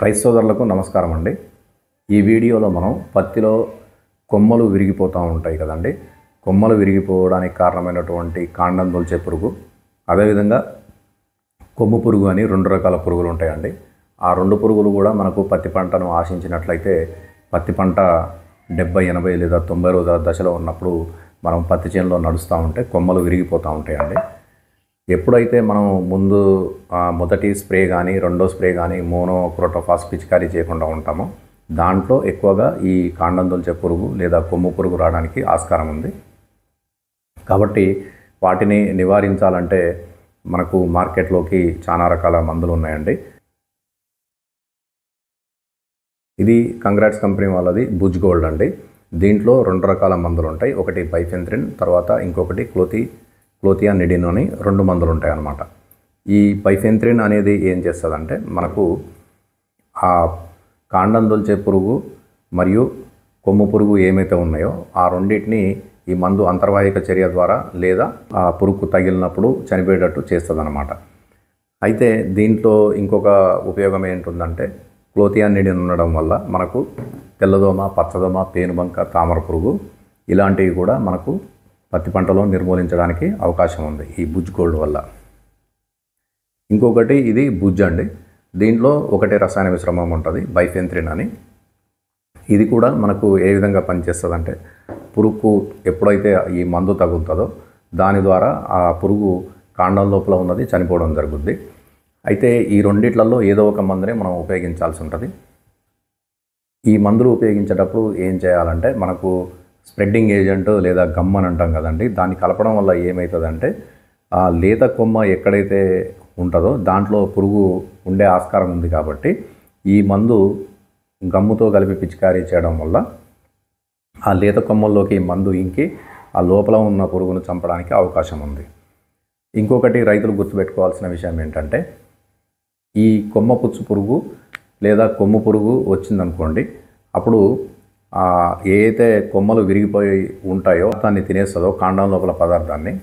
రైతు సోదరులకు నమస్కారం అండి. ఈ వీడియోలో మనం పత్తిలో కొమ్మలు విరిగిపోతూ ఉంటాయి కదండి. కొమ్మలు విరిగిపోవడానికి కారణమైనటువంటి కాండం తొలిచే పురుగు, అదేవిధంగా కొమ్ము పురుగు అని రెండు రకాల పురుగులు ఉంటాయండి. ఆ రెండు పురుగులు కూడా మనకు పత్తి పంటను ఆశించినట్లయితే పత్తి పంట 70, 80 లేదా 90 రోజుల దశలో ఉన్నప్పుడు మనం పత్తి చేనులో నడుస్తూ ఉంటే కొమ్మలు విరిగిపోతూ ఉంటాయండి. ఎప్పుడైతే మనం మొదటి స్ప్రే కానీ రెండో స్ప్రే కానీ మోనోక్రోటోఫాస్ పిచికారీ చేయకుండా ఉంటామో దాంట్లో ఎక్కువగా ఈ కాండం తొలిచే పురుగు లేదా కొమ్ము పురుగు రావడానికి ఆస్కారం ఉంది. కాబట్టి వాటిని నివారించాలంటే మనకు మార్కెట్లోకి చాలా రకాల మందులు ఉన్నాయండి. ఇది కంగ్రాట్స్ కంపెనీ వాళ్ళది బుజ్ గోల్డ్ అండి. దీంట్లో రెండు రకాల మందులు ఉంటాయి. ఒకటి పైఫెంత్రిన్, తర్వాత ఇంకొకటి క్లోథియానిడిన్ అని రెండు మందులు ఉంటాయి అన్నమాట. ఈ పైఫెంత్రిన్ అనేది ఏం చేస్తుందంటే మనకు ఆ కాండం తొలిచే పురుగు మరియు కొమ్ము పురుగు ఏమైతే ఉన్నాయో ఆ రెండింటిని ఈ మందు అంతర్వాహిక చర్య ద్వారా లేదా ఆ పురుగుకు తగిలినప్పుడు చనిపోయేటట్టు చేస్తుంది అన్నమాట. అయితే దీంట్లో ఇంకొక ఉపయోగం ఏంటుందంటే క్లోథియానిడిన్ ఉండడం వల్ల మనకు తెల్లదోమ, పచ్చదోమ, పేనుబంక, తామర పురుగు ఇలాంటివి కూడా మనకు పత్తి పంటలో నిర్మూలించడానికి అవకాశం ఉంది ఈ బుజ్ గోల్డ్ వల్ల. ఇంకొకటి ఇది బుజ్ అండి. దీంట్లో ఒకటే రసాయన మిశ్రమం ఉంటుంది, బైఫెంత్రిన్ అని. ఇది కూడా మనకు ఏ విధంగా పనిచేస్తుందంటే పురుగుకు ఎప్పుడైతే ఈ మందు తగులుతుందో దాని ద్వారా ఆ పురుగు కాండం లోపల ఉన్నది చనిపోవడం జరుగుద్ది. అయితే ఈ రెండిట్లలో ఏదో ఒక మందునే మనం ఉపయోగించాల్సి ఉంటుంది. ఈ మందులు ఉపయోగించేటప్పుడు ఏం చేయాలంటే మనకు స్ప్రెడ్డింగ్ ఏజెంట్ లేదా గమ్ అని అంటాం కదండి, దాన్ని కలపడం వల్ల ఏమవుతుందంటే ఆ లేత కొమ్మ ఎక్కడైతే ఉంటుందో దాంట్లో పురుగు ఉండే ఆస్కారం ఉంది. కాబట్టి ఈ మందు గమ్ముతో కలిపి పిచికారీ చేయడం వల్ల ఆ లేత కొమ్మల్లోకి మందు ఇంకి ఆ లోపల ఉన్న పురుగును చంపడానికి అవకాశం ఉంది. ఇంకొకటి రైతులు గుర్తుపెట్టుకోవాల్సిన విషయం ఏంటంటే ఈ కొమ్మ పుచ్చు పురుగు లేదా కొమ్ము పురుగు వచ్చిందనుకోండి, అప్పుడు ఏ అయితే కొమ్మలు విరిగిపోయి ఉంటాయో దాన్ని తినేస్తుందో కాండం లోపల పదార్థాన్ని,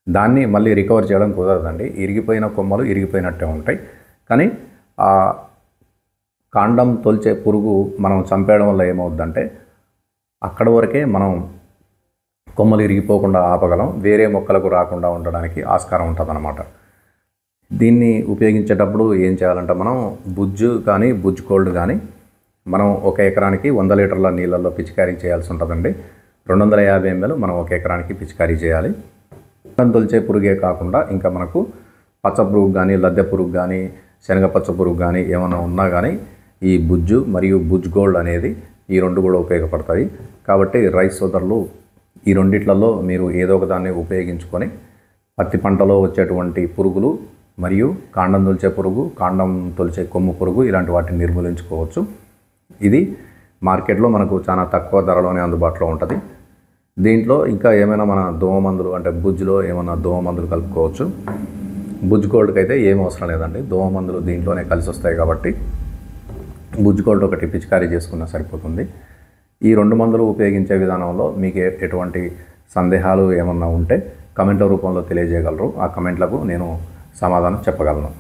దాన్ని మళ్ళీ రికవర్ చేయడం కుదరదండి. ఇరిగిపోయిన కొమ్మలు ఇరిగిపోయినట్టే ఉంటాయి. కానీ ఆ కాండం తొలిచే పురుగు మనం చంపేయడం వల్ల ఏమవుద్దంటే అక్కడ వరకే మనం కొమ్మలు ఇరిగిపోకుండా ఆపగలం, వేరే మొక్కలకు రాకుండా ఉండడానికి ఆస్కారం ఉంటుంది అన్నమాట. దీన్ని ఉపయోగించేటప్పుడు ఏం చేయాలంటే మనం బుజ్ గోల్డ్ కానీ మనం 1 ఎకరానికి 100 లీటర్ల నీళ్ళల్లో పిచికారీ చేయాల్సి ఉంటుందండి. 250 ml మనం 1 ఎకరానికి పిచికారీ చేయాలి. కాండం తొలిచే పురుగే కాకుండా ఇంకా మనకు పచ్చ పురుగు కానీ, లద్దె పురుగు కానీ, శనగ పచ్చ పురుగు కానీ ఏమైనా ఉన్నా కానీ ఈ బుజ్జు మరియు బుజ్ గోల్డ్ అనేది ఈ రెండు కూడా ఉపయోగపడతాయి. కాబట్టి రైతు సోదరులు ఈ రెండిట్లలో మీరు ఏదో ఒక దాన్ని ఉపయోగించుకొని పత్తి పంటలో వచ్చేటువంటి పురుగులు మరియు కాండం తొలిచే పురుగు, కాండం తొలిచే కొమ్ము పురుగు ఇలాంటి వాటిని నిర్మూలించుకోవచ్చు. ఇది మార్కెట్లో మనకు చాలా తక్కువ ధరలోనే అందుబాటులో ఉంటుంది. దీంట్లో ఇంకా ఏమైనా మన దోమ మందులు అంటే బుజ్లో ఏమైనా దోమ మందులు కలుపుకోవచ్చు. బుజ్ గోల్డ్కి అయితే ఏం అవసరం లేదండి, దోమ మందులు దీంట్లోనే కలిసి వస్తాయి. కాబట్టి బుజ్ గోల్డ్ ఒకటి పిచికారీ చేసుకున్నా సరిపోతుంది. ఈ రెండు మందులు ఉపయోగించే విధానంలో మీకు ఎటువంటి సందేహాలు ఏమన్నా ఉంటే కమెంట్ల రూపంలో తెలియజేయగలరు. ఆ కమెంట్లకు నేను సమాధానం చెప్పగలను.